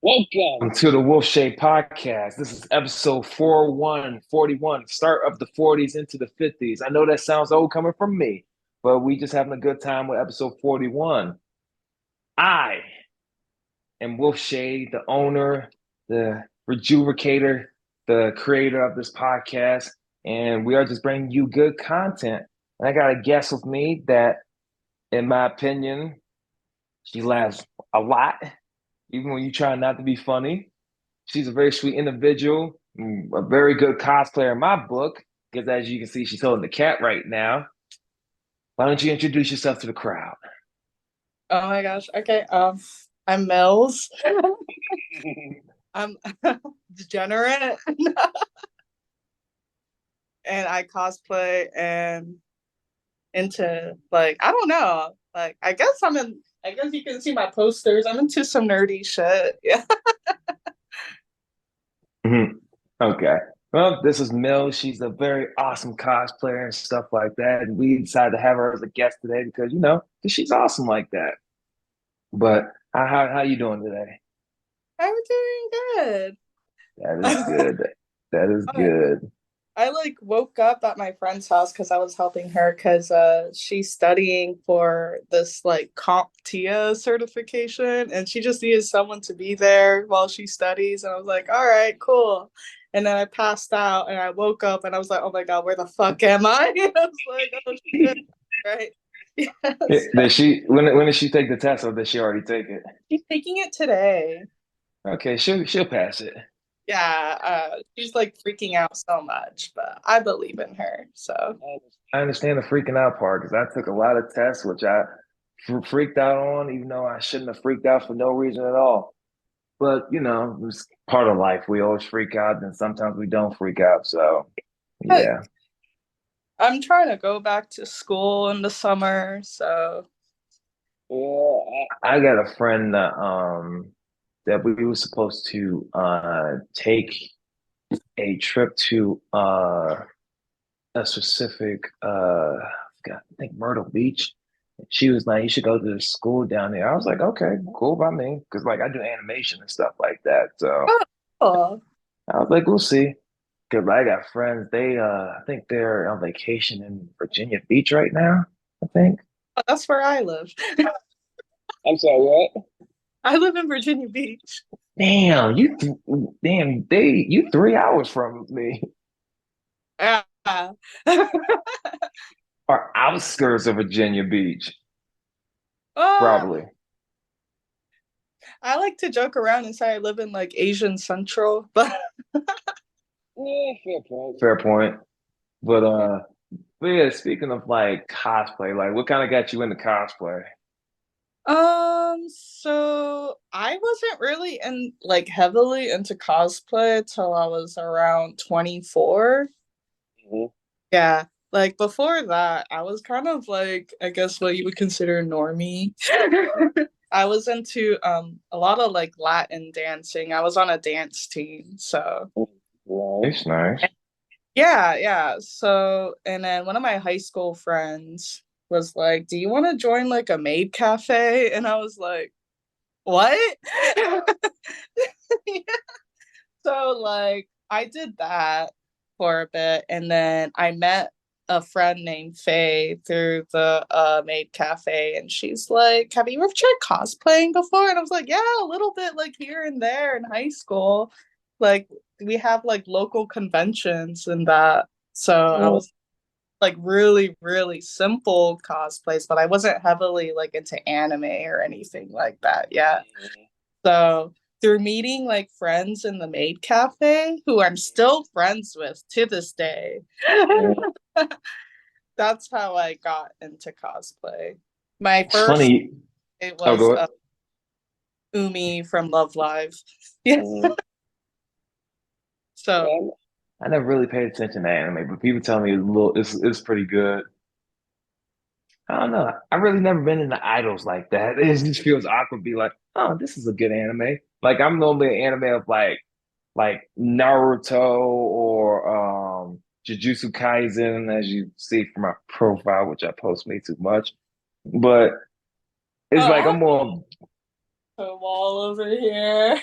Welcome to the WolfShadePodcast. This is episode 4141, start of the 40s into the 50s. I know that sounds old coming from me, but we just having a good time with episode 41. I am Wolf Shade, the owner, the rejuvenator, the creator of this podcast, and we are just bringing you good content. And I got a guest with me that, in my opinion, she laughs a lot, even when you try not to be funny. She's a very sweet individual, a very good cosplayer in my book, because as you can see, she's holding the cat right now. Why don't you introduce yourself to the crowd? Oh my gosh. Okay. I'm Millz. I'm degenerate and I cosplay and into I don't know. I guess you can see my posters. I'm into some nerdy shit. Yeah. Mhm. Okay. Well, this is Mill. She's a very awesome cosplayer and stuff like that. And we decided to have her as a guest today because, 'cause she's awesome like that. But how you doing today? I'm doing good. That is good. That is I good. I woke up at my friend's house because I was helping her because she's studying for this CompTIA certification and she just needed someone to be there while she studies and I was like, all right, cool. And then I passed out and I woke up and I was like, oh my God, where the fuck am I? I was like, oh shit, right? Yes. Did she when did she take the test or did she already take it? She's taking it today. Okay, she'll pass it. Yeah, she's like freaking out so much, but I believe in her. So I understand the freaking out part because I took a lot of tests which I freaked out on, even though I shouldn't have freaked out for no reason at all. But it's part of life. We always freak out, and sometimes we don't freak out. So yeah. I'm trying to go back to school in the summer, so Yeah, I got a friend that we were supposed to take a trip to a specific I think Myrtle Beach. She was like, you should go to the school down there. I was like, okay, cool by me. Cause like I do animation and stuff like that. So oh, cool. I was like, we'll see. Cause I got friends, they I think they're on vacation in Virginia Beach right now, I think. Oh, that's where I live. I'm sorry, what? I live in Virginia Beach. Damn, damn, you 3 hours from me. Yeah. Or outskirts of Virginia Beach, uh, probably. I like to joke around and say I live in Asian Central, but Yeah, fair point. Fair point. But yeah, speaking of like cosplay, like what kind of got you into cosplay? so I wasn't really in heavily into cosplay till I was around 24. Mhm. Yeah. Like before that, I was kind of I guess what you would consider normie. I was into a lot of Latin dancing. I was on a dance team. So Nice, nice. yeah, yeah. So and then one of my high school friends was like, "Do you want to join a maid cafe?" And I was like, "What?" So I did that for a bit and then I met a friend named Faye through the maid cafe and she's like, have you ever tried cosplaying before? And I was like, yeah, a little bit here and there in high school. Like we have local conventions and that. So I Mhm. was really, really simple cosplays, but I wasn't heavily into anime or anything like that yet. So through meeting friends in the maid cafe who I'm still friends with to this day. That's how I got into cosplay. My It's first funny. it Oh, was go ahead. Umi from Love Live. Yeah. So Yeah, I never really paid attention to anime, but people tell me it's pretty good. I don't know. I really never been into idols like that. It just feels awkward to be like, oh, this is a good anime. Like I'm normally an anime of like Naruto or Jujutsu Kaisen, as you see from my profile, which I post way too much. But it's like I I'm more. Naruto wall over here.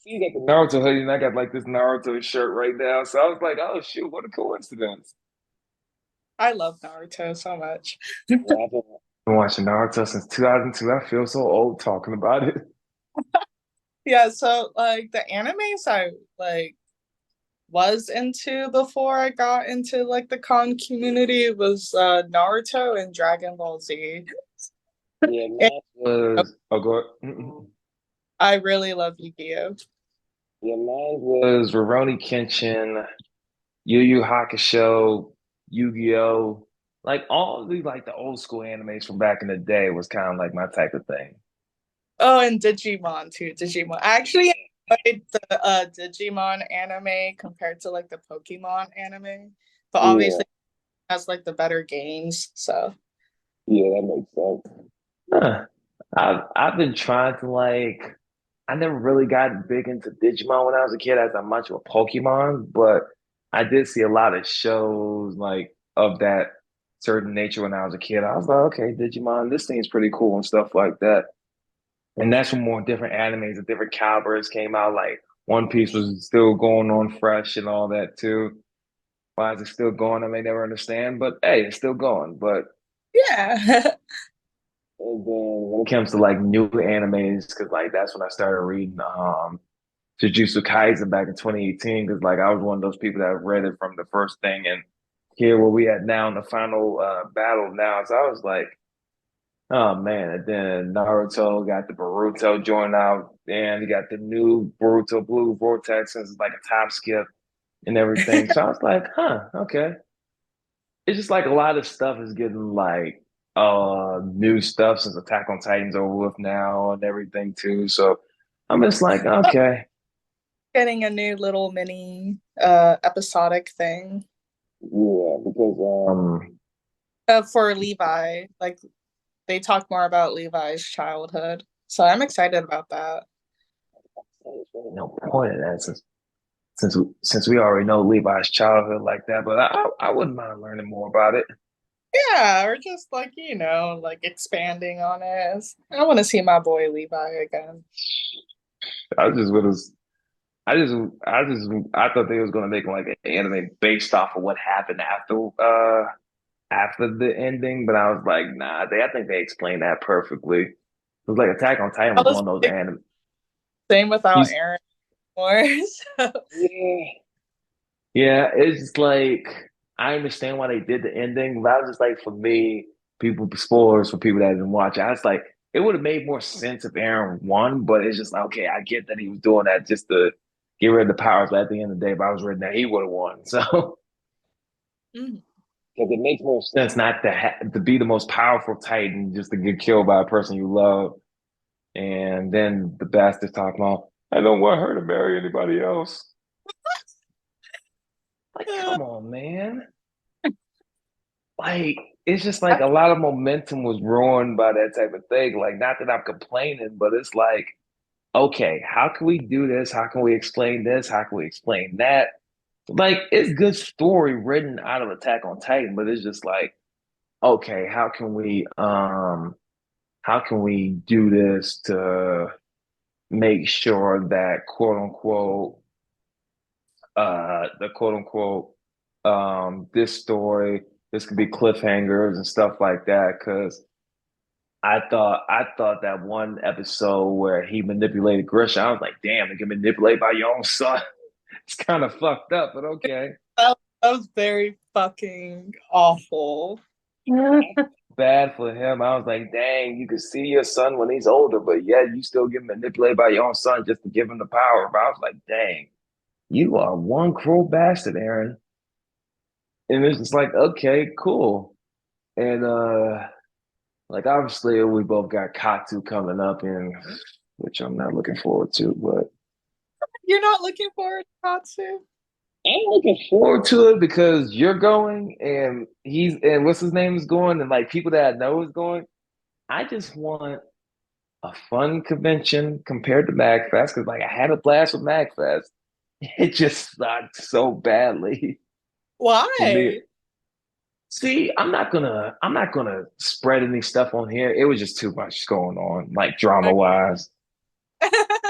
You got the Naruto hoodie, and I got like this Naruto shirt right now. So I was like, oh shoot, what a coincidence. I love Naruto so much. Yeah, I've been watching Naruto since 2002. I feel so old talking about it. Yeah, so like the animes I like was into before I got into like the con community was Naruto and Dragon Ball Z. Yeah, And mine was oh go mm-mm. I really love Yu-Gi-Oh! Yeah, mine was Rurouni Kenshin, Yu Yu Hakusho, Yu-Gi-Oh! Like all the like the old school animes from back in the day was kind of like my type of thing. Oh, and Digimon too. Digimon. I actually enjoyed the Digimon anime compared to like the Pokemon anime, but Yeah, obviously it has like the better games. So yeah, that makes sense. Huh. I've been trying to like I never really got big into Digimon when I was a kid as I'm much of a Pokemon, but I did see a lot of shows like of that certain nature when I was a kid. I was like, okay, Digimon, this thing's pretty cool and stuff like that. And that's when more different animes of different calibers came out. Like One Piece was still going on fresh and all that too. Why is it still going? I may never understand, but hey, it's still going. But yeah. and then when it comes to like new animes, because like that's when I started reading Jujutsu Kaisen back in 2018 because like I was one of those people that read it from the first thing and here where we at now in the final battle now. So I was like, oh man. And then Naruto got the Boruto joint out and you got the new Boruto Blue Vortex since it's like a time skip and everything. So I was like, huh, okay. It's just like a lot of stuff is getting like new stuff since Attack on Titan's over with now and everything too. So I'm just like, okay. Getting a new little mini episodic thing Yeah, because for Levi. Like they talk more about Levi's childhood. So I'm excited about that. there's really no point in that since we already know Levi's childhood like that. But I wouldn't mind learning more about it. Yeah, or just like, like expanding on it. I want to see my boy Levi again. I just would have. I just I just I thought they was gonna make like an anime based off of what happened after the ending, but I was like, nah. I think they explained that perfectly. It was like Attack on Titan I was was one of those anime. same without He's Aaron more. So yeah. Yeah, it's just like I understand why they did the ending, but I was just like, for me, people spoilers for people that didn't watch it. I was like, it would have made more sense if Aaron won, but it's just like, okay, I get that he was doing that just to get rid of the powers. But at the end of the day, if I was written that he would have won, so Mhm. because it makes more sense not to to be the most powerful Titan just to get killed by a person you love, and then the bastards talking about, I don't want her to marry anybody else. Like, come on, man. Like it's just like a lot of momentum was ruined by that type of thing. Like, not that I'm complaining, but it's like, okay, how can we do this? How can we explain this? How can we explain that? Like, it's good story written out of Attack on Titan, but it's just like, okay, how can we do this to make sure that quote unquote the quote unquote this story, this could be cliffhangers and stuff like that, because I thought that one episode where he manipulated Grisha, I was like, damn, you can manipulate by your own son. It's kind of fucked up, but okay. that was very fucking awful. Bad for him. I was like, dang, you can see your son when he's older, but yeah, you still get manipulated by your own son just to give him the power. But I was like, dang, you are one cruel bastard, Aaron. And it's just like, okay, cool. And like obviously we both got Katu coming up in which I'm not looking forward to, but You're not looking forward to Katsu? I'm looking forward to it because you're going and he's and what's his name is going and like people that I know is going. I just want a fun convention compared to MagFest because like I had a blast with MagFest. It just sucked so badly for me. Why? See, I'm not gonna spread any stuff on here. It was just too much going on, like drama wise.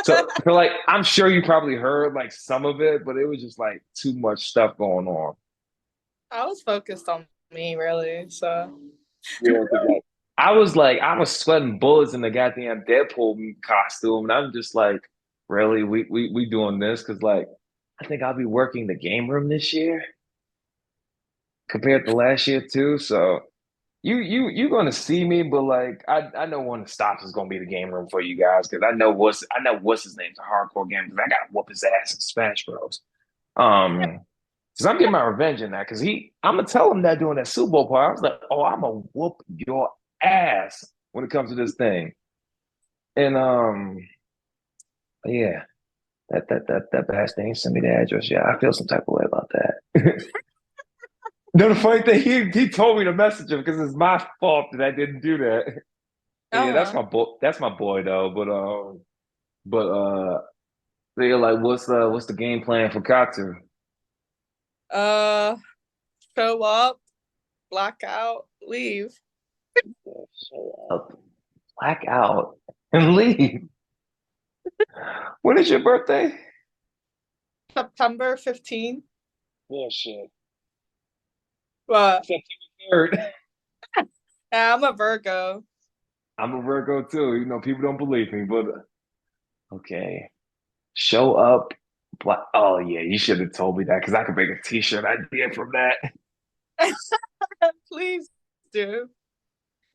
So like I'm sure you probably heard like some of it, but it was just like too much stuff going on. I was focused on me, really. So Yeah, 'cause, I was sweating bullets in the goddamn Deadpool costume, and I'm just like, really, we doing this? Because like, I think I'll be working the game room this year compared to last year too. So you're gonna see me, but like, I know one of the stops is gonna be the game room for you guys because I know what's his name's a hardcore gamer because I gotta whoop his ass in Smash Bros. Um, because I'm getting my revenge in that. Because I'm gonna tell him that during that Super Bowl part. I was like, "Oh, I'm gonna whoop your ass when it comes to this thing." And yeah, that bastard thing sent me the address. Yeah, I feel some type of way about that. No, the funny thing, he told me to message him because it's my fault that I didn't do that. But yeah, that's uh-huh. my boy. That's my boy though. But they're like, what's the game plan for Katu? Uh show up, black out, leave. Show up, black out, and leave. When is your birthday? September 15th. Bullshit. But September 3rd. yeah, I'm a Virgo. I'm a Virgo too. You know, people don't believe me, but okay. Show up. Oh yeah, you should have told me that because I could make a t-shirt idea from that. Please do.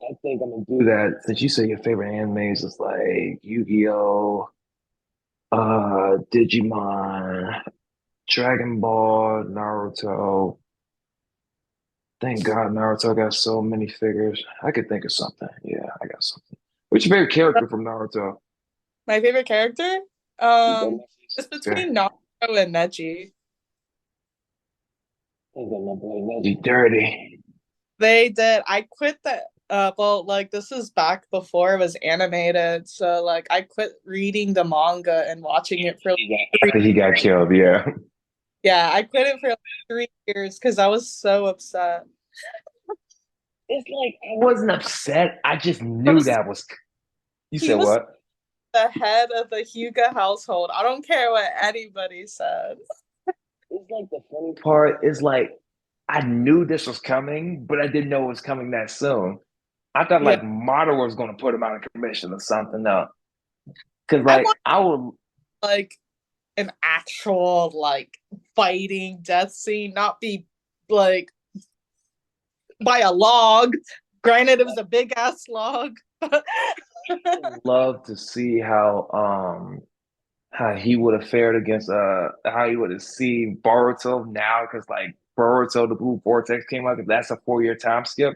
I think I'm gonna do that since you say your favorite animes is like Yu-Gi-Oh, Digimon, Dragon Ball, Naruto. Thank God Naruto got so many figures. I could think of something. Yeah, I got something. What's your favorite character from Naruto? My favorite character? Is that Um, Luffy's it's sister? between Naruto and Neji. I think my boy Neji dirty. They did. I quit the well, like this is back before it was animated, so like I quit reading the manga and watching it for like, three. After he got killed, yeah. Yeah, I quit it for like 3 years because I was so upset. It's like I wasn't upset. I just knew Was that was. You he said was what? the head of the Hyuga household. I don't care what anybody said. It's like the funny part is like I knew this was coming, but I didn't know it was coming that soon. I thought Yeah, like Marta was going to put him out of commission or something. No, because I like want I would. like an actual like fighting death scene, not be like by a log. Granted, it was a big ass log. Love to see how he would have fared against how he would have seen Boruto now because like Boruto the Blue Vortex came out because that's a 4 year time skip.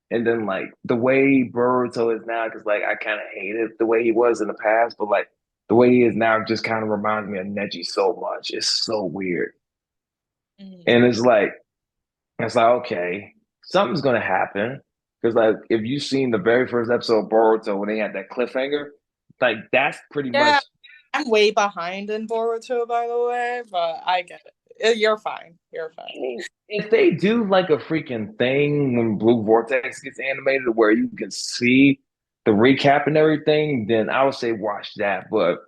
And then like the way Boruto is now, because like I kind of hated the way he was in the past, but like the way he is now just kind of reminds me of Neji so much. It's so weird. Mm. And it's like, okay, something's gonna happen. Because like if you've seen the very first episode of Boruto when they had that cliffhanger, like that's pretty Yeah, much I'm way behind in Boruto, by the way, but I get it. You're fine. You're fine. if they do like a freaking thing when Blue Vortex gets animated where you can see the recap and everything, then I would say watch that. But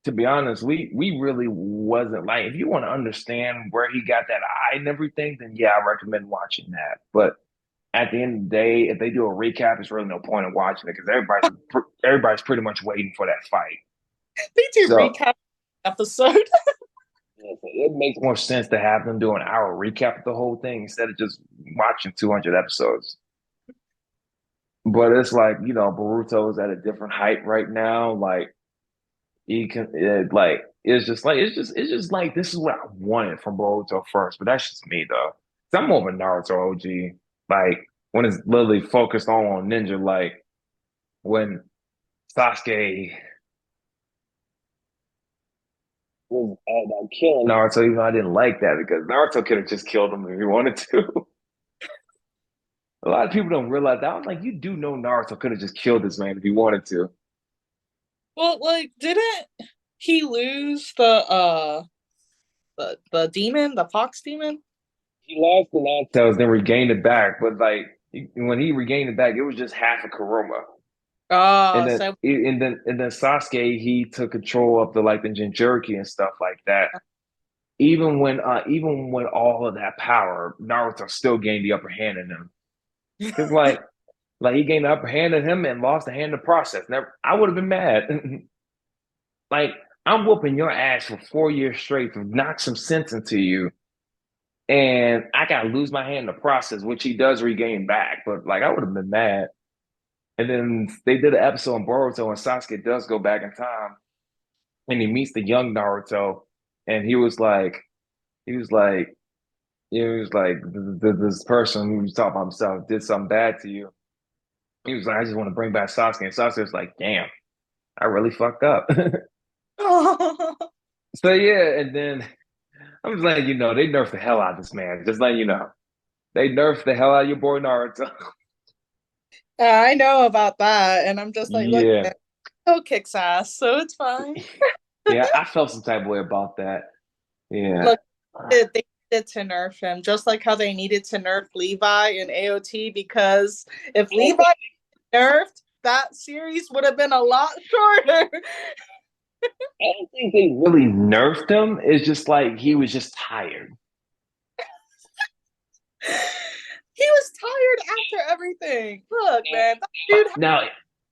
to be honest, we really wasn't like if you want to understand where he got that eye and everything, then yeah, I recommend watching that. But at the end of the day, if they do a recap, it's really no point in watching it because everybody's pretty much waiting for that fight. They do So recap episode. yeah, so it makes more sense to have them do an hour recap of the whole thing instead of just watching 200 episodes. But it's like, Boruto is at a different height right now. Like he can like it's just like this is what I wanted from Boruto first, but that's just me though. 'Cause I'm more of a Naruto OG. Like when it's literally focused on ninja, like when Sasuke was killing Naruto, even though I didn't like that because Naruto could have just killed him if he wanted to. A lot of people don't realize that. I was like, you do know Naruto could have just killed this man if he wanted to. Well, like, didn't he lose the demon, the fox demon? He lost the Naruto's, then regained it back. But like when he regained it back, it was just half a Kuroma. Oh, And then so Sasuke, he took control of the Jinchuriki and stuff like that. Even when all of that power, Naruto still gained the upper hand in him. Cause like he gained the upper hand in him and lost the hand in the process. Never, I would have been mad. Like I'm whooping your ass for 4 years straight to knock some sense into you, and I gotta lose my hand in the process, which he does regain back. But like I would have been mad. And then they did an episode on Boruto, and Sasuke does go back in time, and he meets the young Naruto, and he was like, he was like, this person who was talking about himself did something bad to you. He was like, I just want to bring back Sasuke, and Sasuke was like, damn, I really fucked up. So yeah, and then I'm just letting you know they nerfed the hell out of this man. Just letting you know they nerfed the hell out of your boy Naruto. I know about that, and I'm just like, look, Yeah, man, he'll kicks ass, so it's fine. yeah, I felt some type of way about that. Yeah. Look, they needed to nerf him, just like how they needed to nerf Levi in AOT, because if Levi nerfed, that series would have been a lot shorter. I don't think they really nerfed him. It's just like he was just tired. He was tired after everything. Look, man, that dude Now,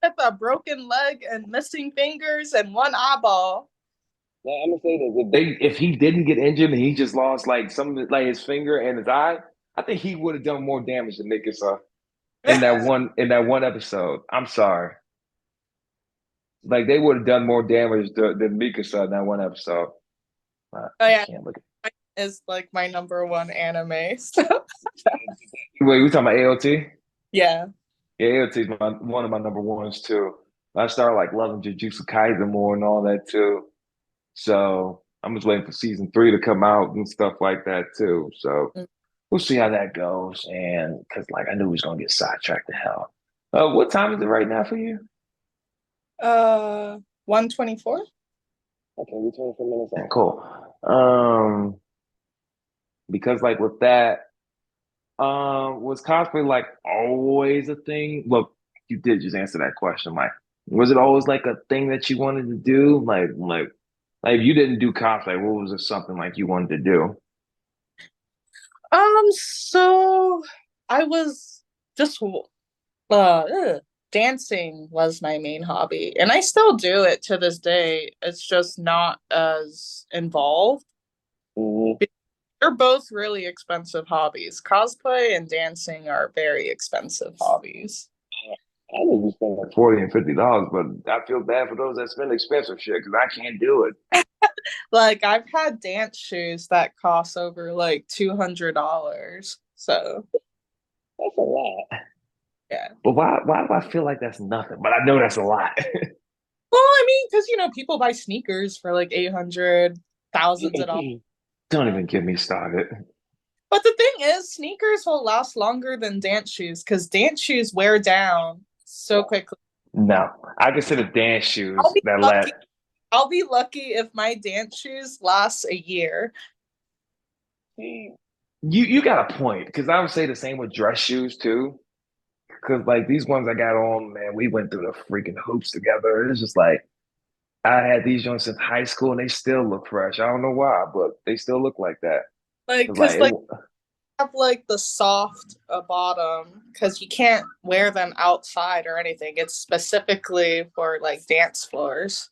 had a broken leg and missing fingers and one eyeball. now I'm gonna say this: if he didn't get injured and he just lost like some like his finger and his eye, I think he would have done more damage than Mikasa in that one episode. I'm sorry, like they would have done more damage than Mikasa in that one episode. Oh I yeah, can't look. is like my number one anime. So Wait, we talking about AOT? yeah. Yeah, AOT is one of my number ones too. I started like loving Jujutsu Kaisen more and all that too. So I'm just waiting for season 3 to come out and stuff like that too. So we'll see how that goes. And because like I knew he was gonna get sidetracked to hell. What time is it right now for you? 124. Okay, we're 24 minutes in. Cool. Because like with that, was cosplay like always a thing? Well, you did just answer that question. Like, was it always like a thing that you wanted to do? Like if you didn't do cosplay, what was it something like you wanted to do? So I was just dancing was my main hobby, and I still do it to this day. It's just not as involved. Mhm. They're both really expensive hobbies. Cosplay and dancing are very expensive hobbies. I think you spend like $40 and $50, but I feel bad for those that spend expensive shit because I can't do it. Like I've had dance shoes that cost over like $200. So That's a lot. yeah. But why do I feel like that's nothing? But I know that's a lot. Well, I mean, because people buy sneakers for like 800, thousands of dollars. Don't even get me started. But the thing is, sneakers will last longer than dance shoes because dance shoes wear down so quickly. No, I consider dance I'll shoes be that lucky. let I'll be lucky if my dance shoes last a year. you got a point because I would say the same with dress shoes too. Because like these ones I got on, man, we went through the freaking hoops together. It's just like I had these joints since high school and they still look fresh. I don't know why, but they still look like that. Like, It's like because like have like the soft bottom because you can't wear them outside or anything. It's specifically for like dance floors.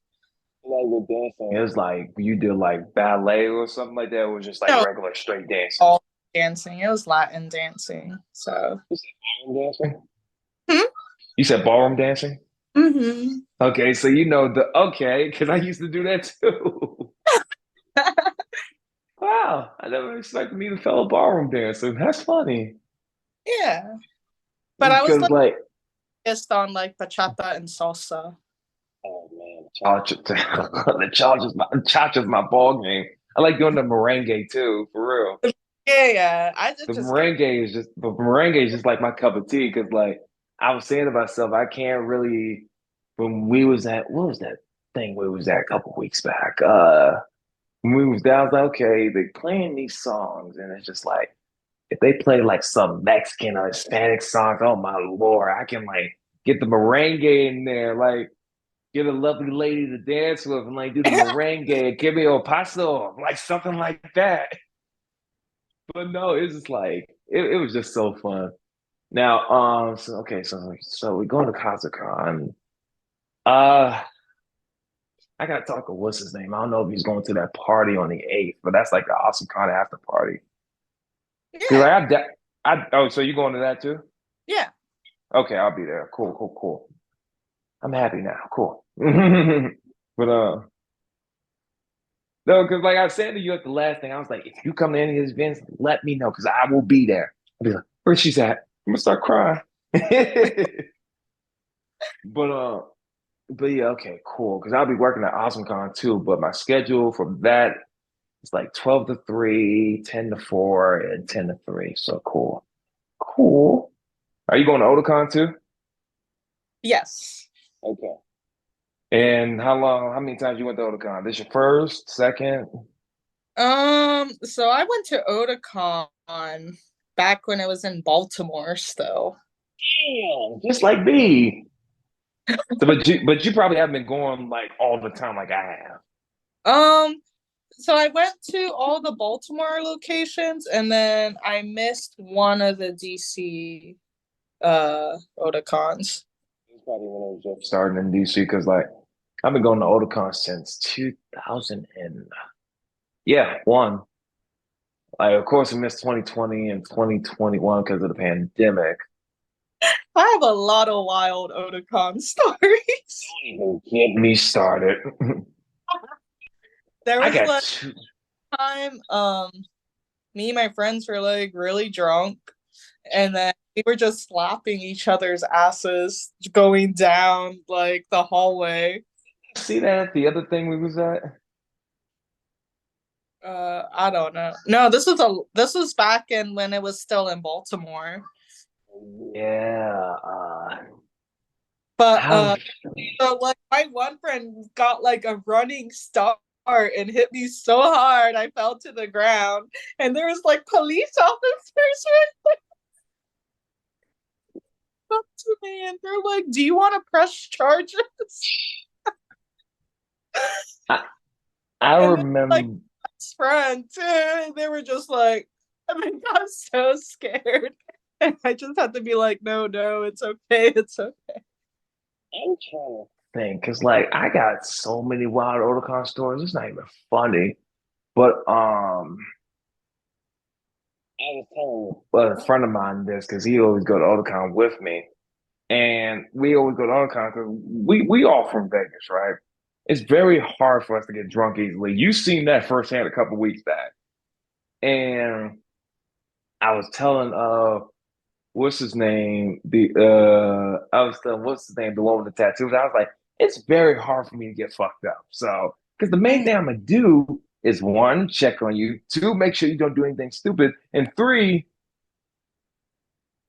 like with dancing, it's like you did like ballet or something like that. It was just like No, regular straight dancing. all dancing. It was Latin dancing. So. You said ballroom dancing? Hmm? You said ballroom dancing? Mm-hmm. Okay, so you know the okay, because I used to do that too. Wow, I never expected me to fellow ballroom dancer. That's funny. Yeah. But I was Because like like, just on like bachata and salsa. oh man, the cha-cha's my ball game. I like doing the merengue too, for real. Yeah, yeah. I The just get merengue is just like my cup of tea because like I was saying to myself, I can't really when we was at what was that thing we was at a couple weeks back? When we was down, I was like, okay, they playing these songs and it's just like if they play like some Mexican or Hispanic songs, oh my lord, I can like get the merengue in there, like get a lovely lady to dance with and like do the merengue, give me a paso, like something like that. But no, it's just like it was just so fun. Now, so okay, so we go to Kazakhstan. Uh, I gotta talk to what's his name. I don't know if he's going to that party on the 8th, but that's like the awesome kind of after party. Cause Yeah, I oh, so you going to that too? yeah. Okay, I'll be there. Cool, cool, cool. I'm happy now. Cool. But no, because like I said to you at the last thing, I was like, if you come to any of these events, let me know because I will be there. I'll be like, where she's at? I'm gonna start crying. But but yeah, okay, cool. Because I'll be working at AwesomeCon too, but my schedule for that is like 12 to 3, 10 to 4, and 10 to 3. So cool. Cool. Are you going to Otakon too? Yes. Okay. And how many times you went to Otakon? This your first, second? So I went to Otakon back when it was in Baltimore still. Damn, just like me. So, but you probably haven't been going like all the time like I have. Um, so I went to all the Baltimore locations and then I missed one of the DC Otakons. It's probably when I was just starting in DC because like I've been going to Otakon since 2000 and yeah, one. Like of course I missed 2020 and 2021 because of the pandemic. I have a lot of wild Otakon stories. Don't even get me started. There I was got like two. time me and my friends were like really drunk and then we were just slapping each other's asses going down like the hallway. See that? The other thing we was at? I don't know. No, this was back in when it was still in Baltimore. Yeah. But How so like my one friend got like a running start and hit me so hard I fell to the ground and there was like police officers up to me and they're like, "Do you want to press charges?" I, I And then like remember best friend too, they were just like, I mean, I was so scared. And I just had to be like, no, no, it's okay, it's okay. I'm trying to think because like I got so many wild Otakon stories. It's not even funny. But I was telling a friend of mine this because he always go to Otakon with me. And we always go to Otakon because we all from Vegas, right? It's very hard for us to get drunk easily. You seen that firsthand a couple weeks back. And I was telling what's his name? I was telling what's his name, the one with the tattoos. I was like, it's very hard for me to get fucked up. So because the main thing I'm gonna do is one, check on you, two, make sure you don't do anything stupid, and three,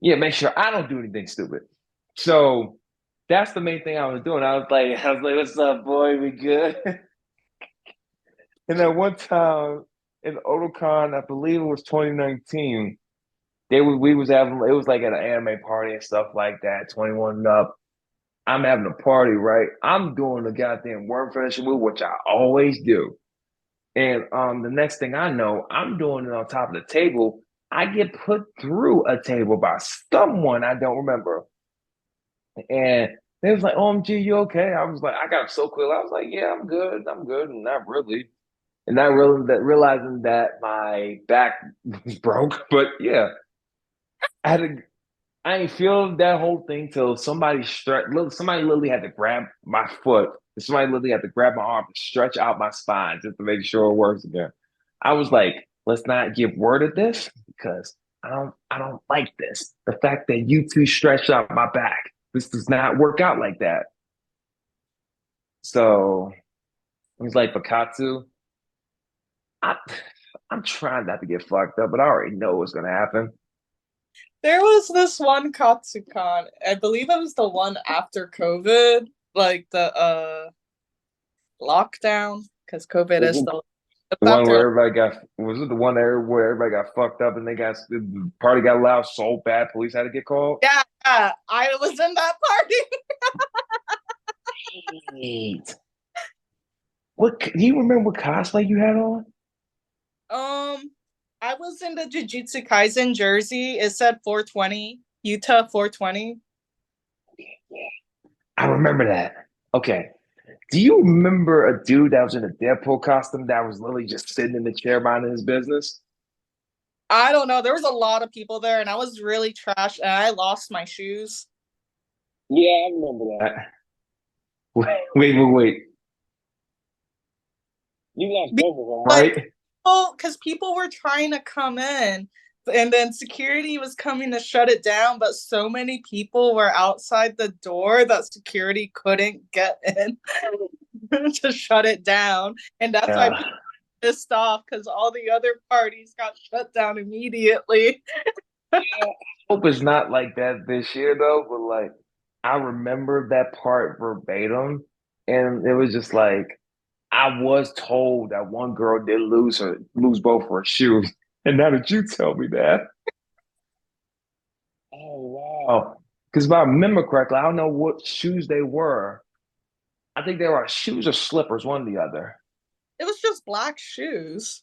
yeah, make sure I don't do anything stupid. So that's the main thing I was doing. I was like, what's up, boy? We good? And then one time in Otakon, I believe it was 2019, we was having it was like at an anime party and stuff like that, 21 and up. I'm having a party, right? I'm doing the goddamn worm finishing move, which I always do. And the next thing I know, I'm doing it on top of the table. I get put through a table by someone I don't remember. And they was like, OMG, you okay? I was like, I got up so quick. I was like, yeah, I'm good, and not really. And not really that realizing that my back was broke. But yeah, I had to I ain't feel that whole thing till somebody literally had to grab my foot. Somebody literally had to grab my arm and stretch out my spine just to make sure it works again. I was like, let's not give word of this because I don't like this. The fact that you two stretched out my back. This does not work out like that. So he's like, Bakatsu, I I'm trying not to get fucked up, but I already know what's gonna happen. There was this one Katsucon, I believe it was the one after COVID, like the lockdown, because COVID is Mhm. still The one after. where everybody got was it the one there where everybody got fucked up and the party got loud so bad police had to get called? Yeah, I was in that party. Wait. What do you remember what cosplay you had on? I was in the Jujutsu Kaisen jersey. It said 420, Utah 420. I remember that. Okay. Do you remember a dude that was in a Deadpool costume that was literally just sitting in the chair minding his business? I don't know. There was a lot of people there, and I was really trash, and I lost my shoes. Yeah, I remember that. Wait. You lost both of them, Like, right? because people were trying to come in, and then security was coming to shut it down, but so many people were outside the door that security couldn't get in to shut it down, and that's why Yeah. people were pissed off because all the other parties got shut down immediately. Hope it's not like that this year though, but like I remember that part verbatim, and it was just like I was told that one girl did lose both her shoes, and now that you tell me that, oh wow, because if I remember correctly, I don't know what shoes they were. I think they were shoes or slippers, one or the other. It was just black shoes.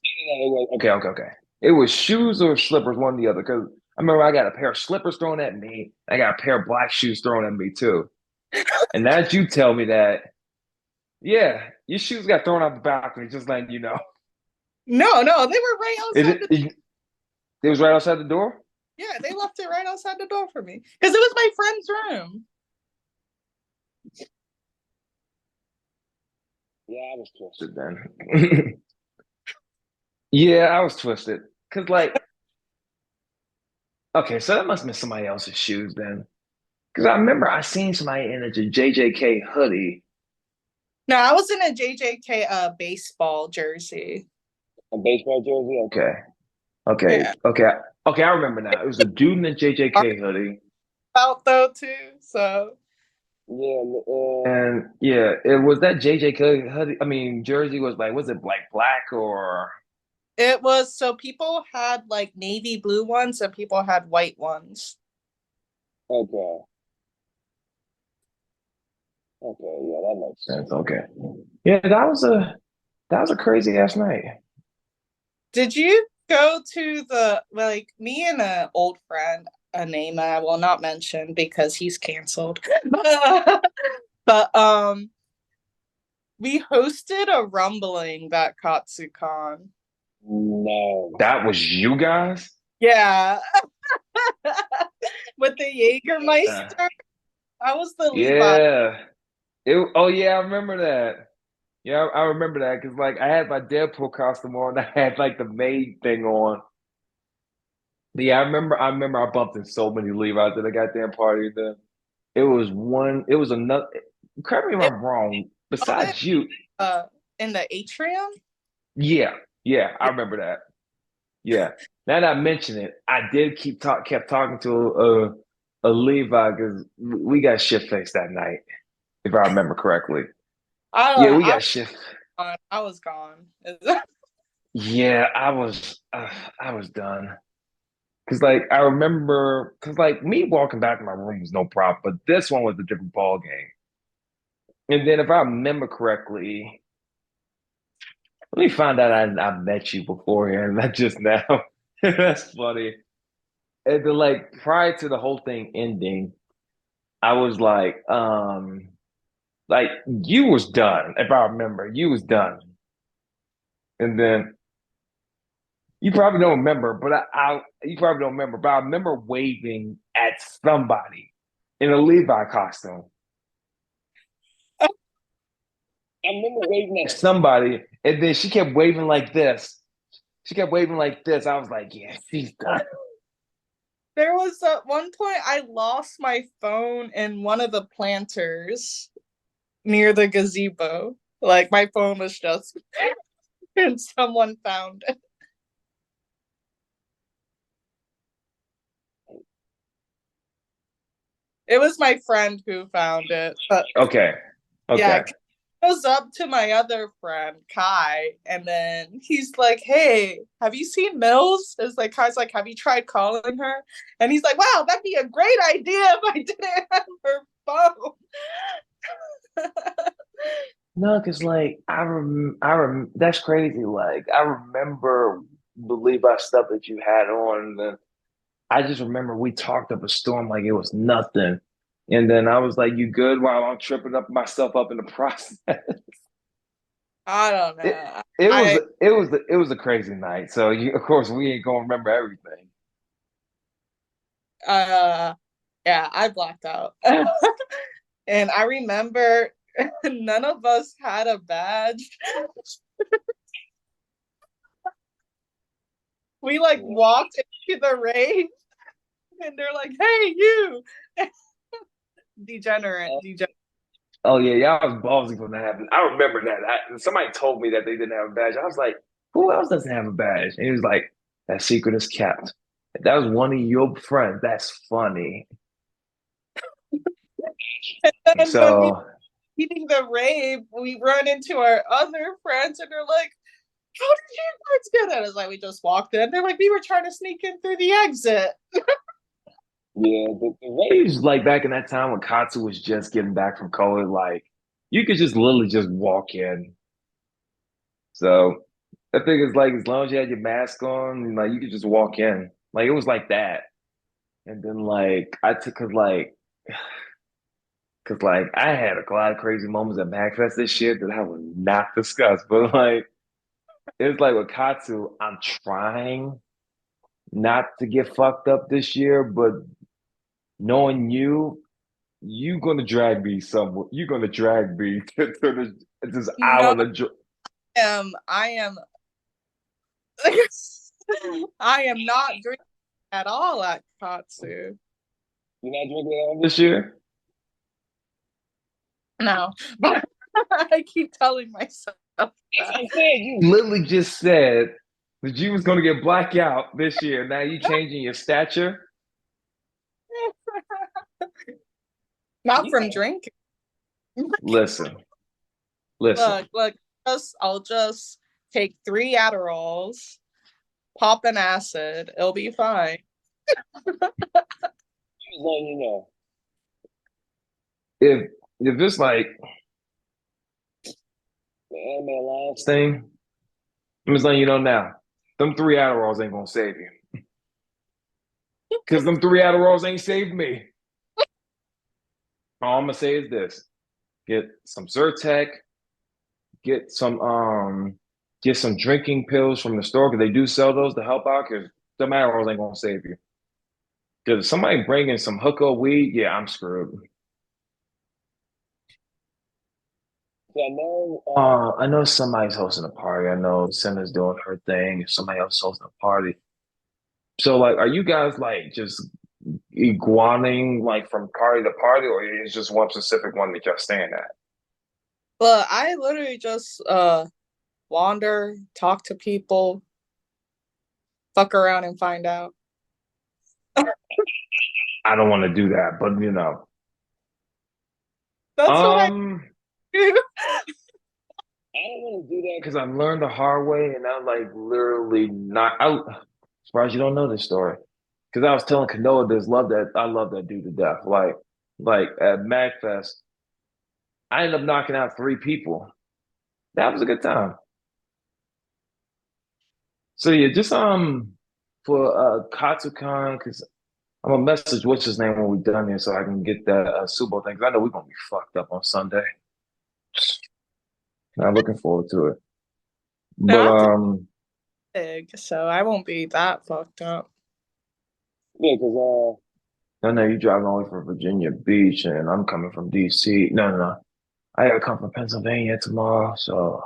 Okay. It was shoes or slippers, one or the other. Because I remember I got a pair of slippers thrown at me. I got a pair of black shoes thrown at me too. And now that you tell me that, yeah, your shoes got thrown out the balcony, just letting you know. No, no, they were right Is outside it? the. It was right outside the door. Yeah, they left it right outside the door for me because it was my friend's room. Yeah, I was twisted then. Yeah, I was twisted. Cause like, okay, so that must have been somebody else's shoes then. Cause I remember I seen somebody in a JJK hoodie. No, I was in a JJK baseball jersey. A baseball jersey? Okay. Yeah, Okay, I remember now. It was a dude in a JJK hoodie. out though too. So Yeah, and yeah, it was that JJK hoodie. I mean, jersey was like, was it like black or it was. So people had like navy blue ones and people had white ones. okay? Okay, yeah, that makes sense. Okay, yeah, that was a crazy ass night. Did you go to the like me and an old friend, a name I will not mention because he's canceled. But we hosted a rumbling at Katsucon. No, that was you guys. Yeah. With the Uh, Jägermeister. I was the Levi. yeah. Oh yeah, I remember that. Yeah, I remember that because like I had my Deadpool costume on. I had like the maid thing on. But yeah, I remember I bumped in so many Levi's at the goddamn party. Then it was another. Correct me if It I'm wrong. held it Besides you, in the atrium. yeah, yeah, I Yeah. remember that. Yeah. Now that I mention it, I did kept talking to a Levi because we got shit faced that night, if I remember correctly. I don't Yeah, know. we got shift. I was gone. Yeah, I was done. Cause like I remember, cause like me walking back to my room was no problem, but this one was a different ball game. And then if I remember correctly, let me find out I met you beforehand, not just now. That's funny. And then like prior to the whole thing ending, I was like you was done, if I remember. You was done. And then you probably don't remember, but I you probably don't remember, but I remember waving at somebody in a Levi costume. I remember waving at somebody, and then she kept waving like this. She kept waving like this. I was like, yeah, she's done. There was at one point I lost my phone in one of the planters near the gazebo. Like my phone was just and someone found it. It was my friend who found it. But Okay. yeah, Okay. goes up to my other friend Kai, and then he's like, "Hey, have you seen Millz?" It's like Kai's like, "Have you tried calling her?" And he's like, "Wow, that'd be a great idea if I didn't have her phone." No, because like that's crazy. Like I remember the Levi stuff that you had on, and I just remember we talked up a storm like it was nothing. And then I was like, "You good?" While I'm tripping up myself up in the process. I don't It know. it was a crazy night. So of course we ain't gonna remember everything. Uh, yeah, I blacked out. And I remember none of us had a badge. We like walked into the rave and they're like, "Hey, you degenerate." Oh yeah, y'all was ballsy when that happened. I remember that. Somebody told me that they didn't have a badge. I was like, "Who else doesn't have a badge?" And he was like, "That secret is kept." If that was one of your friends, that's funny. And when we So leaving the rave, we run into our other friends and they're like, "How did you guys get it?" It's like we just walked in. They're like, "We were trying to sneak in through the exit." yeah, the raves like back in that time when Katsu was just getting back from college, like you could just literally just walk in. So I think it's like as long as you had your mask on, like you could just walk in. Like it was like that. And then like I took cause like I had a lot of crazy moments at MagFest this year that I would not discuss. But like it's like with Katsu, I'm trying not to get fucked up this year, but knowing you, you gonna drag me somewhere. You're gonna drag me to this No, island of I am I am not drinking at all at Katsu. You're not drinking at all this year? No, but I keep telling myself That's what that. I'm saying. You literally just said that you was gonna get blacked out this year. Now you changing your stature. Not from Yeah. drinking. Listen, listen. Look, I'll just take 3 Adderalls, pop an acid, it'll be fine. Just letting you know. If it's like the anime Alliance thing, I'm just letting you know now. Them 3 Adderalls ain't gonna save you. Because them 3 Adderalls ain't saved me. All I'm gonna say is this: get some Zyrtec, get some get some drinking pills from the store because they do sell those to help out. Because them Adderalls ain't gonna save you. Because if somebody bringing some hookah weed, yeah, I'm screwed. I know somebody's hosting a party. I know Senna's doing her thing. Somebody else is hosting a party. So, like, are you guys like just iguaning like from party to party, or is just one specific one that you're staying at? But I literally just wander, talk to people, fuck around and find out. I don't want to do that, but you know, That's what I um, do. I don't want to do that because I've learned the hard way, and I'm like literally not. I'm surprised you don't know this story because I was telling Kanoa this. I love that dude to death. Like at MagFest, I ended up knocking out 3 people. That was a good time. So yeah, just for Katsucon because I'm gonna message what's his name when we're done here so I can get that Subo thing. 'Cause I know we're gonna be fucked up on Sunday. I'm looking forward to it. But Not big, so I won't be that fucked up. yeah, because I know you driving all the way from Virginia Beach and I'm coming from DC. No. I gotta come from Pennsylvania tomorrow, so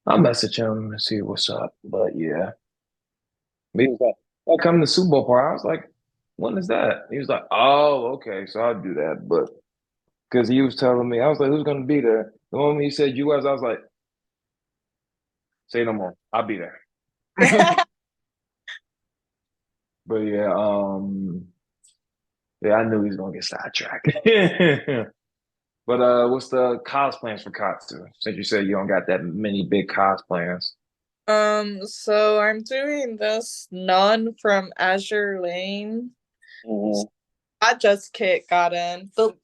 I'll message him and see what's up. But yeah. He was like, I come to the Super Bowl party. I was like, when is that? He was like, oh, okay, so I'll do that. But because he was telling me, I was like, who's gonna be there? The moment he said US, I was like, say no more. I'll be there. But yeah, I knew he was gonna get sidetracked. But what's the college plans for Katsu? Since you said you don't got that many big college plans. So I'm doing this nun from Azure Lane. Mhm. I just kit got in. The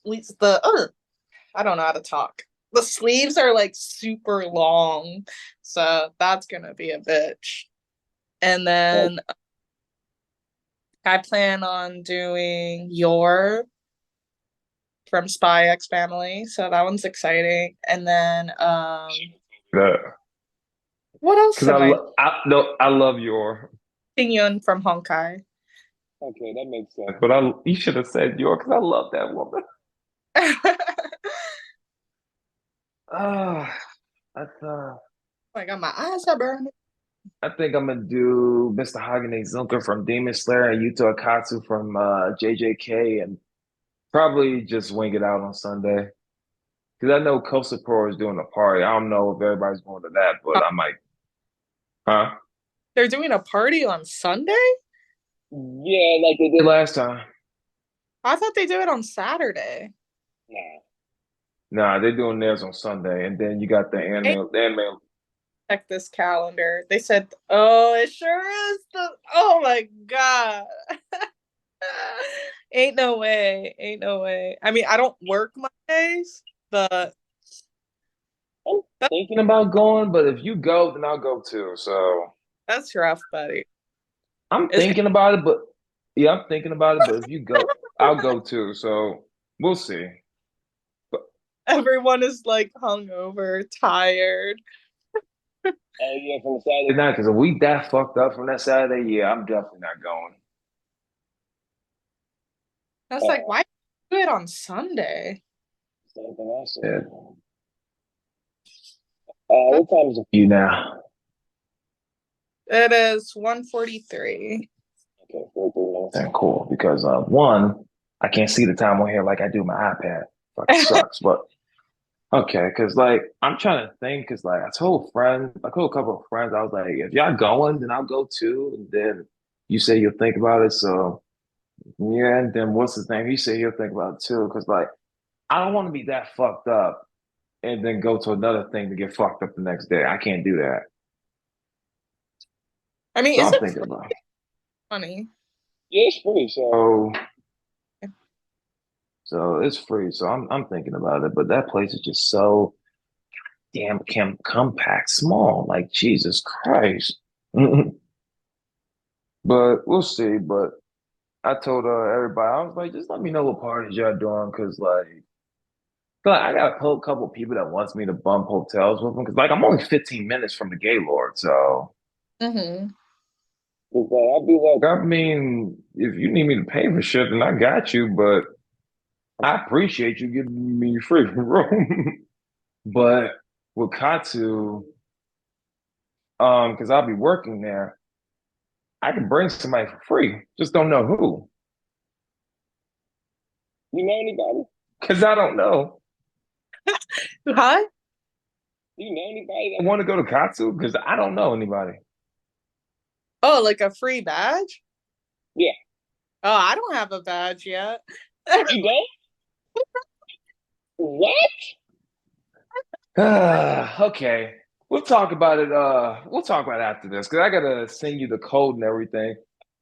I don't know how to talk. The sleeves are like super long, so that's gonna be a bitch. And Like, then I plan on doing your from Spy X Family, so that one's exciting. And then that. what else Because am I? no, I love your. Yun from Honkai. Okay, that makes sense. But you should have said your because I love that woman. Ah, that's I got my eyes are burning. I think I'm gonna do Mr. Hagane Zunker from Demon Slayer and Yuto Akatsu from JJK and probably just wing it out on Sunday. Because I know Costa Pro is doing a party. I don't know if everybody's going to that, but I might. Huh? They're doing a party on Sunday? Yeah, like they did last time. I thought they do it on Saturday. Nah. Nah, they're doing theirs on Sunday, and then you got the Hey, anime. The anime. check this calendar. They said, "Oh, it sure is the." Oh my god! Ain't no way. Ain't no way. I mean, I don't work Mondays, but I'm thinking about going, but if you go, then I'll go too. So that's rough, buddy. I'm It's thinking about it, but yeah, I'm thinking about it. But if you go, I'll go too. So we'll see. But everyone is like hungover, tired. oh yeah, from the Saturday night, because if we that fucked up from that Saturday, yeah, I'm definitely not going. I was like, why do it on Sunday? Same thing I said. What time is it for you now? It is 1:43. Okay, 4:30. And cool, because one, I can't see the time on here like I do my iPad. Fucking sucks. But okay, because like I'm trying to think, because like I told a couple of friends, I was like, if y'all going, then I'll go too. And then you say you'll think about it. So yeah, and then what's his name? He said he'll think about it too. Because like I don't want to be that fucked up and then go to another thing to get fucked up the next day. I can't do that. I mean, So is I'm it thinking about it. funny? Yeah, it's free. So it's free. So I'm thinking about it. But that place is just so damn compact, small. Like Jesus Christ. But we'll see. But I told everybody, I was like, just let me know what parties y'all doing, because like, I got a couple people that wants me to bump hotels with them, because like I'm only 15 minutes from the Gaylord, so Mm-hmm. it's like, I'd be like, I mean, if you need me to pay for shit, then I got you, but I appreciate you giving me free room. But with Katsu, because I'll be working there, I can bring somebody for free. Just don't know who. You know anybody? Because I don't know. Huh? Do you know anybody that want to go to Katsu? Because I don't know anybody. Oh, like a free badge? Yeah. Oh, I don't have a badge yet. You don't? What? Okay. We'll talk about it. We'll talk about it after this because I gotta send you the code and everything.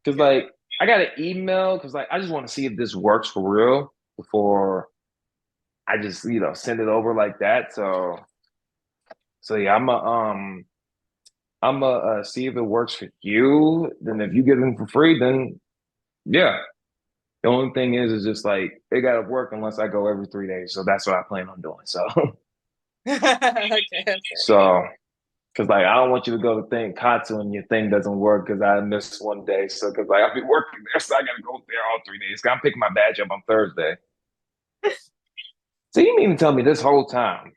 Because Okay. like I got an email because like I just want to see if this works for real before I just send it over like that. So yeah, I'm see if it works for you. Then if you get them for free, then yeah. The only thing is just like it gotta work unless I go every 3 days. So that's what I plan on doing. So Okay, okay. so because like I don't want you to go to thing Katsu and your thing doesn't work because I missed one day. So because like I'll be working there, so I gotta go there all 3 days. I'm picking my badge up on Thursday. So you mean to tell me this whole time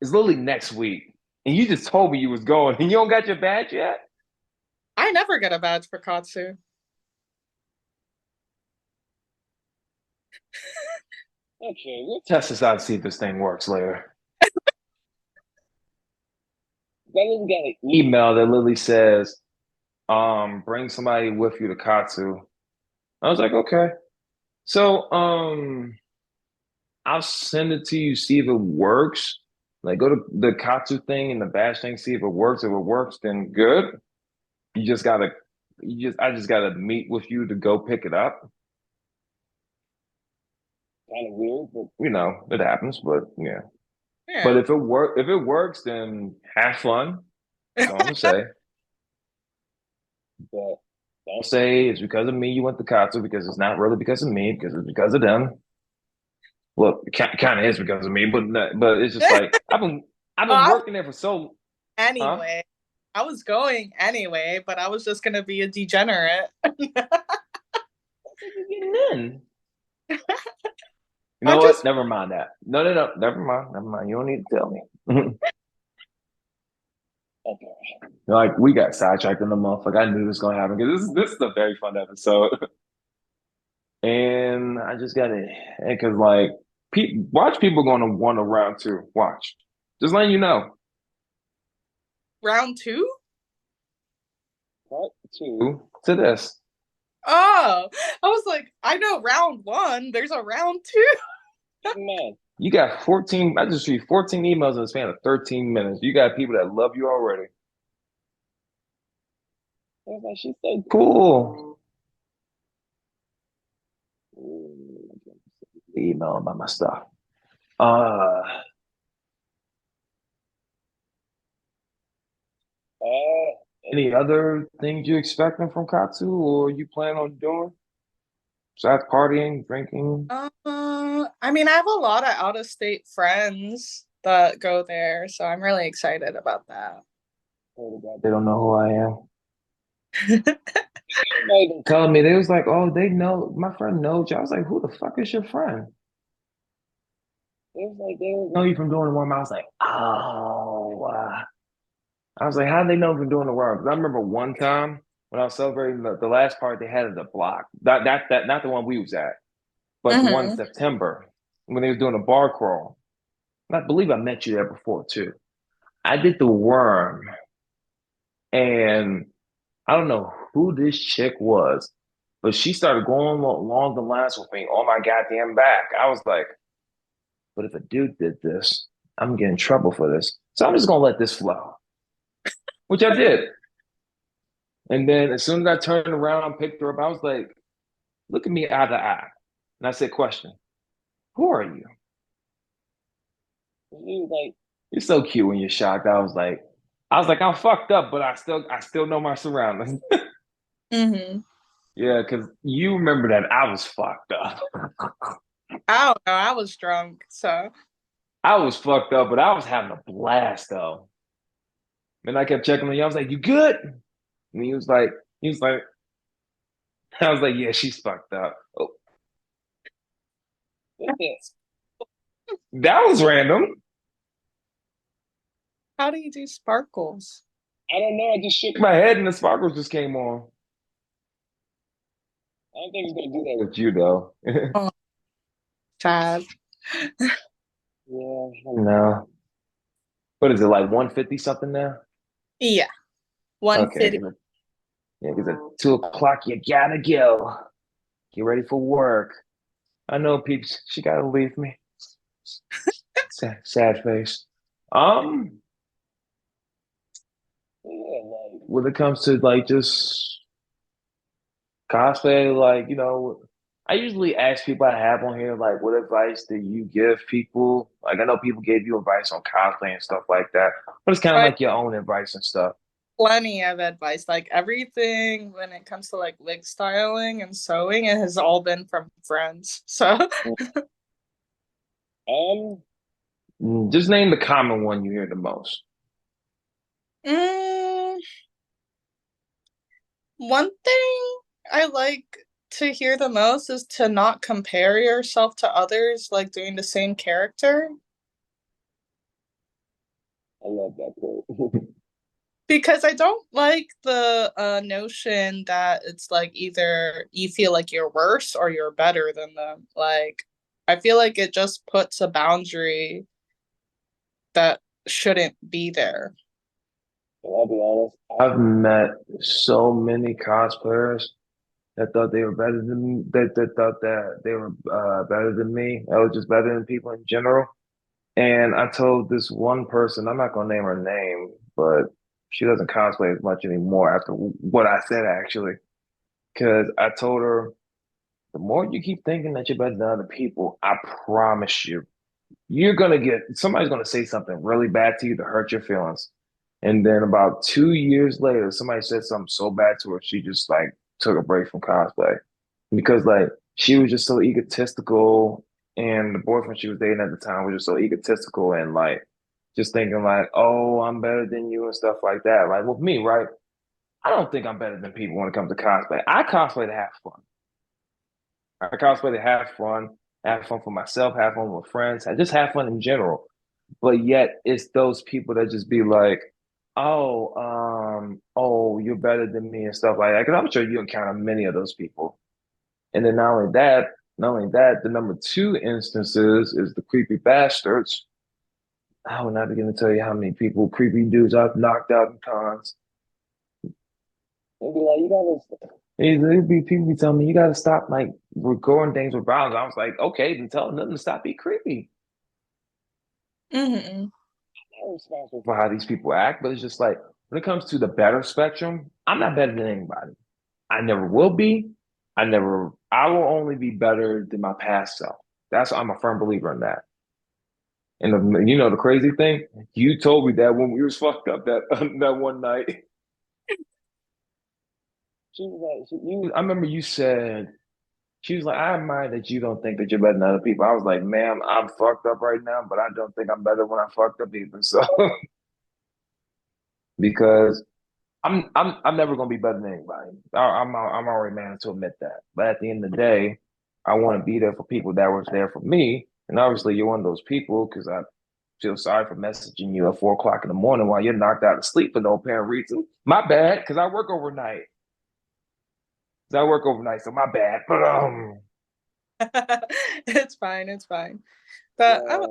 it's literally next week, and you just told me you was going, and you don't got your badge yet? I never get a badge for Katsu. Okay, we'll test this out and see if this thing works later. I literally got an email that literally says, bring somebody with you to Katsu. I was like, okay. So, I'll send it to you, see if it works. Like go to the Katsu thing and the bash thing, see if it works. If it works, then good. You just gotta I just gotta meet with you to go pick it up. Kind of weird, but it happens. But yeah. But Yeah. if it works, then have fun. That's all I'm gonna say. But don't say it's because of me you went to Katsu because it's not really because of me because it's because of them. Well, it kind of is because of me, but it's just like I've been I was working there for so, huh? anyway. I was going anyway, but I was just gonna be a degenerate. That's like you're getting in. You I know what? just Never mind that. No, no, no. Never mind. Never mind. You don't need to tell me. Okay. Like we got sidetracked in the motherfucker. I knew this was gonna happen because this is a very fun episode, and I just got it because like watch people going to want to round two. Watch, just letting you know. round two. Part two to this. Oh, I was like, I know round one. There's a round two. Man, you got 14. I just received 14 emails in the span of 13 minutes. You got people that love you already. I was like, she's so cool. Email about my stuff. Uh, any other things you expecting from Katsu or you plan on doing? Besides partying, drinking? I mean, I have a lot of out of state friends that go there, so I'm really excited about that. They don't know who I am. They told me they was like, oh, they know my friend knows you. I was like, who the fuck is your friend? They was like, they know you from doing the worm. I was like, oh, I was like, how did they know from doing the worm? Because I remember one time when I was celebrating the last part they had at the block. That not the one we was at, but the one in Mm-hmm. September when they was doing a bar crawl. And I believe I met you there before too. I did the worm, and I don't know who this chick was, but she started going along the lines with me on my goddamn back. I was like, but if a dude did this, I'm getting in trouble for this. So I'm just gonna let this flow, which I did. And then as soon as I turned around and picked her up, I was like, look at me eye to eye. And I said, question, who are you? And he was like, you're so cute when you're shocked. I was like, I'm fucked up, but I still know my surroundings. Mm-hmm. Yeah, because you remember that I was fucked up. I don't know. I was drunk, so I was fucked up, but I was having a blast though. And I kept checking on you. I was like, you good? And he was like, I was like, yeah, she's fucked up. Oh, that was random. how do you do sparkles? I don't know. I just shook my head and the sparkles just came on. I don't think he's gonna do that with you though. Oh, sad. Yeah, no. What is it like 150 something now? Yeah, Okay, 150. yeah, because at 2 o'clock you gotta go. Get ready for work. I know, peeps. She gotta leave me. Sad face. Um, yeah, like when it comes to like just cosplay, like I usually ask people I have on here, like, what advice do you give people? Like, I know people gave you advice on cosplay and stuff like that, but it's kind of But like your own advice and stuff. plenty of advice. Like everything when it comes to like wig styling and sewing, it has all been from friends. So Um, just name the common one you hear the most. mm, one thing I like to hear the most is to not compare yourself to others like doing the same character. I love that quote. Because I don't like the notion that it's like either you feel like you're worse or you're better than them. Like, I feel like it just puts a boundary that shouldn't be there. I'll be honest. I've met so many cosplayers that thought they were better than me, that thought that they were better than me. I was just better than people in general. And I told this one person, I'm not gonna name her name, but she doesn't cosplay as much anymore after what I said actually. Because I told her, the more you keep thinking that you're better than other people, I promise you, you're gonna get somebody's gonna say something really bad to you to hurt your feelings. And then about 2 years later, somebody said something so bad to her, she just like took a break from cosplay because like she was just so egotistical, and the boyfriend she was dating at the time was just so egotistical and like just thinking like, oh, I'm better than you and stuff like that. Like with me, right? I don't think I'm better than people when it comes to cosplay. I cosplay to have fun. I cosplay to have fun for myself, have fun with friends, and just have fun in general. But yet it's those people that just be like, oh, you're better than me and stuff like that. Because I'm sure you encounter many of those people. And then not only that, the number two instances is the creepy bastards. I will not begin to tell you how many people, creepy dudes I've knocked out in cons. They'd be like, you gotta. It'd be people be telling me you gotta stop like recording things with violence. I was like, okay, then tell them to stop being creepy. Hmm. I'm responsible for how these people act, but it's just like when it comes to the better spectrum, I'm not better than anybody. I never will be. I will only be better than my past self. I'm a firm believer in that. And you know the crazy thing, you told me that when we was fucked up that that one night. She was like, I remember you said she was like, I admire that you don't think that you're better than other people. I was like, ma'am, I'm fucked up right now, but I don't think I'm better when I fucked up either. So because I'm never gonna be better than anybody. I'm already man to admit that. But at the end of the day, I want to be there for people that was there for me. And obviously, you're one of those people because I feel sorry for messaging you at 4 o'clock in the morning while you're knocked out of sleep for no apparent reason. My bad, because I work overnight. 'Cause I work overnight, so my bad. But It's fine. It's fine. But I uh,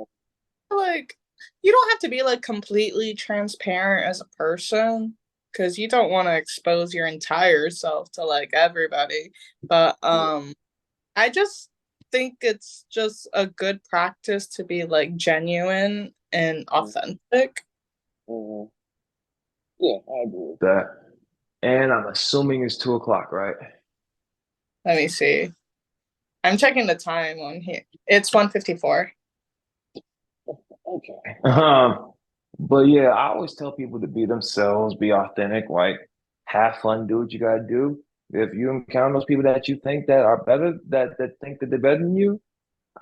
feel like you don't have to be like completely transparent as a person because you don't want to expose your entire self to like everybody. But I just think it's just a good practice to be like genuine and authentic. mhm. Yeah, I agree with that. And I'm assuming it's 2 o'clock, right? Let me see. I'm checking the time on here. It's 1:54. Okay. But yeah, I always tell people to be themselves, be authentic, like have fun, do what you gotta do. If you encounter those people that you think that are better, that think that they're better than you,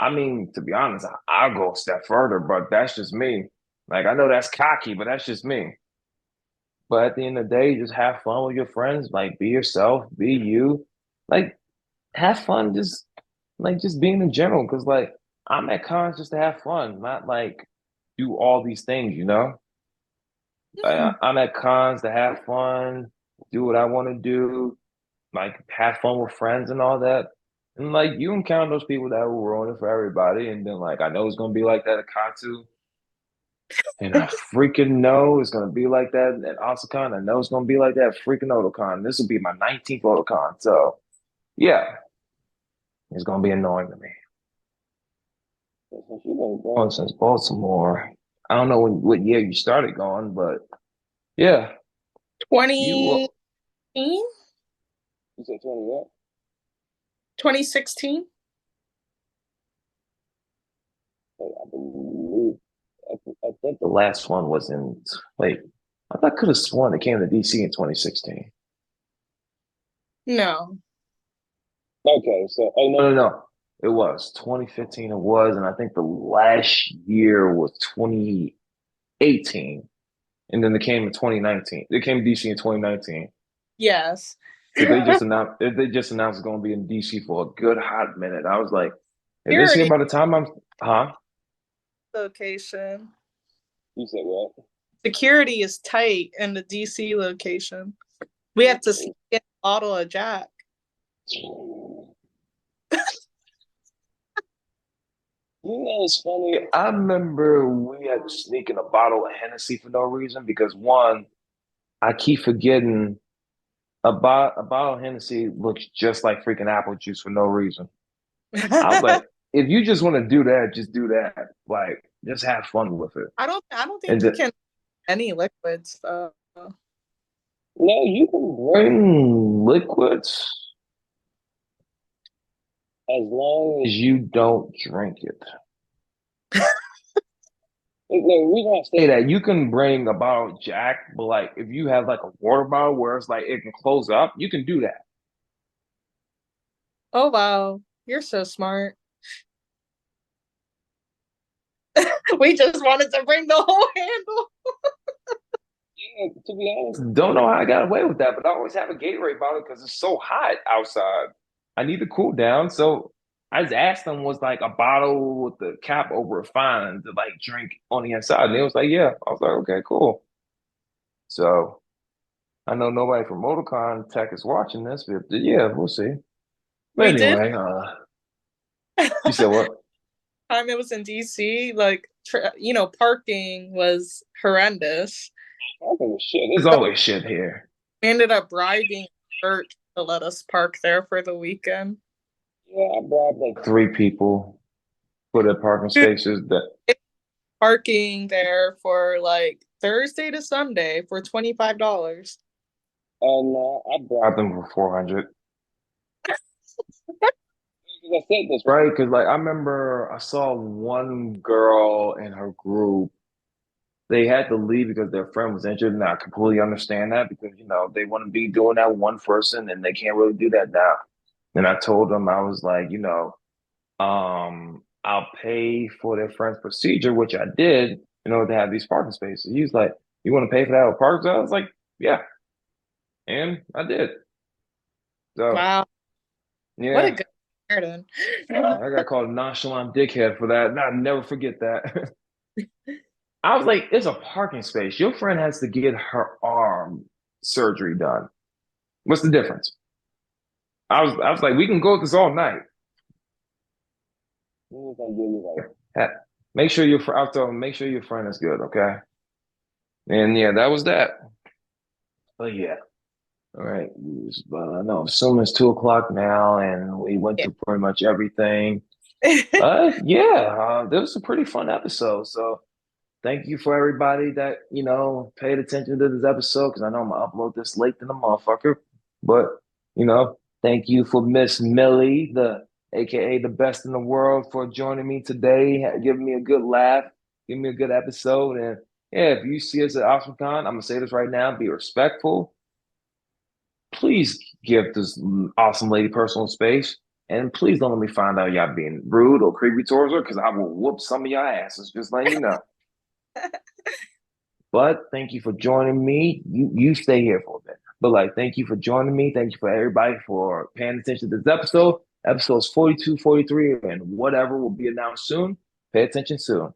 I mean, to be honest, I'll go a step further, but that's just me. Like I know that's cocky, but that's just me. But at the end of the day, just have fun with your friends, like be yourself, be you. Like have fun just being in general, because like I'm at cons just to have fun, not like do all these things, you know? Hmm. I'm at cons to have fun, do what I want to do, like have fun with friends and all that. And like you encounter those people that will ruin it for everybody, and then like I know it's gonna be like that at Katsu, and I freaking know it's gonna be like that at Osacon. I know it's gonna be like that at freaking Otakon. This will be my 19th Otakon, so yeah, it's gonna be annoying to me. Since you've been going since Baltimore, I don't know what year you started going, but yeah, you 20, you said 20 what? 2016? I believe I think the last one was in wait, I could have sworn it came to DC in 2016. No. Okay, so oh no. It was 2015 it was, and I think the last year was 2018. And then it came in 2019. It came to DC in 2019. Yes. Because they just announced it's gonna be in DC for a good hot minute. I was like, if this here Security by the time I'm huh? location. You said what? Security is tight in the DC location. We have to sneak in a bottle of Jack. You know, it's funny. I remember we had to sneak in a bottle of Hennessy for no reason because one, I keep forgetting a bottle of Hennessy looks just like freaking apple juice for no reason. I was like, if you just want to do that, just do that. Like, just have fun with it. I don't And think you can any liquids though. no, you can bring liquids as long as you don't drink it. Like, the reason I say that you can bring a bottle of Jack, but like if you have like a water bottle where it's like it can close up, you can do that. Oh wow, you're so smart. We just wanted to bring the whole handle. Yeah, to be honest, don't know how I got away with that, but I always have a Gatorade bottle because it's so hot outside. I need to cool down. So I just asked them, was like a bottle with the cap over it fine to like drink on the inside? And it was like, yeah. I was like, okay, cool. So I know nobody from Motorcon Tech is watching this, but yeah, we'll see. But We did anyway, you said what? time it was in DC, like parking was horrendous. Oh shit, there's always shit here. We ended up bribing church to let us park there for the weekend. Yeah, I bribed like three people for their parking spaces. That Parking there for like Thursday to Sunday for $25. no, I bribed them for 400. I said this right because like I remember I saw one girl in her group. They had to leave because their friend was injured, and I completely understand that because they want to be doing that one person, and they can't really do that now. And I told them I was like, I'll pay for their friend's procedure, which I did in order to have these parking spaces. He was like, "You want to pay for that with parking?" I was like, "Yeah," and I did. So Wow, what a yeah, good Samaritan. I got called a nonchalant dickhead for that. And I'll never forget that. I was like, "It's a parking space. Your friend has to get her arm surgery done. What's the difference?" I was like, "We can go with this all night." He was like, "Yeah, you're right. Make sure your I told him, make sure your friend is good, okay?" And yeah, that was that. But yeah, all right. But I know, assuming it's 2 o'clock now, and we went Yeah. through pretty much everything. That was a pretty fun episode. So thank you for everybody that paid attention to this episode because I know I'm gonna upload this late than a motherfucker. But thank you for Miss Millie, the AKA the best in the world, for joining me today, giving me a good laugh, giving me a good episode. And yeah, if you see us at OptionCon, I'm gonna say this right now: be respectful. Please give this awesome lady personal space. And please don't let me find out y'all being rude or creepy towards her because I will whoop some of y'all asses, just letting you know. But thank you for joining me. You stay here for a bit. But like, thank you for joining me. Thank you for everybody for paying attention to this episode. Episodes 42, 43, and whatever will be announced soon. Pay attention soon.